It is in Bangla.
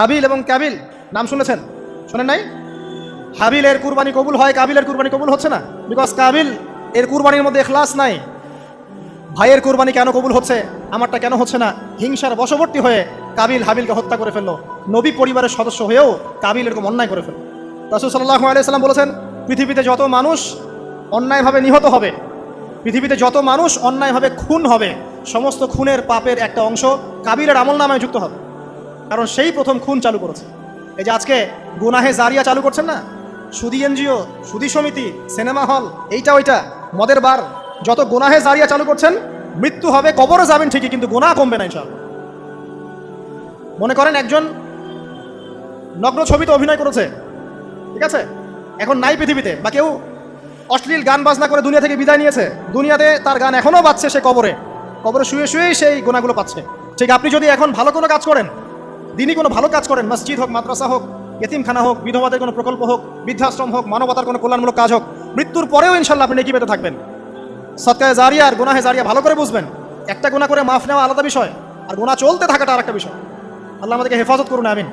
হাবিল এবং কাবিল নাম শুনেছেন? শোনেন নাই? হাবিলের কুরবানি কবুল হয়, কাবিলের কুরবানি কবুল হচ্ছে না। বিকজ কাবিল এর কুরবানির মধ্যে ইখলাস নাই। ভাইয়ের কুরবানি কেন কবুল হচ্ছে, আমারটা কেন হচ্ছে না? হিংসার বশবর্তী হয়ে কাবিল হাবিলকে হত্যা করে ফেললো। নবী পরিবারের সদস্য হয়েও কাবিল এরকম অন্যায় করে ফেলল। রাসূল সাল্লাল্লাহু আলাইহি সাল্লাম বলেছেন, পৃথিবীতে যত মানুষ অন্যায়ভাবে নিহত হবে, পৃথিবীতে যত মানুষ অন্যায়ভাবে খুন হবে, সমস্ত খুনের পাপের একটা অংশ কাবিলের আমলনামায় যুক্ত হবে। কারণ সেই প্রথম খুন চালু করেছে। এই যে আজকে গুনাহে জারিয়া চালু করছেন না, সুদী এনজিও, সুদী সমিতি, সিনেমা হল, এইটা ওইটা, মদের বার, যত গুনাহে জারিয়া চালু করছেন, মৃত্যু হবে, কবরে যাবেন ঠিকই, কিন্তু গুনাহ কমবে না ইনশাআল্লাহ। মনে করেন একজন নগ্ন ছবিতে অভিনয় করেছে, ঠিক আছে, এখন নাই পৃথিবীতে, বা কেউ অশ্লীল গান বাজনা করে দুনিয়া থেকে বিদায় নিয়েছে, দুনিয়াতে তার গান এখনও বাজছে, সে কবরে শুয়ে শুয়েই সেই গুনাহগুলো পাচ্ছে। ঠিক আপনি যদি এখন ভালো কোনো কাজ করেন, দিনই কোনো ভালো কাজ করেন, মসজিদ হোক, মাদ্রাসা হোক, ইতিমখানা হোক, বিধবাদের কোনো প্রকল্প হোক, বৃদ্ধাশ্রম হোক, মানবতার কোনো কল্যাণমূলক কাজ হোক, মৃত্যুর পরেও ইনশাল্লাহ আপনি নেকি পেতে থাকবেন। সদকায়ে জারিয়া আর গুনাহে জারিয়া ভালো করে বুঝবেন। একটা গুনাহ করে মাফ নেওয়া আলাদা বিষয়, আর গুনাহ চলতে থাকাটা আরেকটা বিষয়। আল্লাহ আমাদেরকে হেফাজত করুন, আমিন।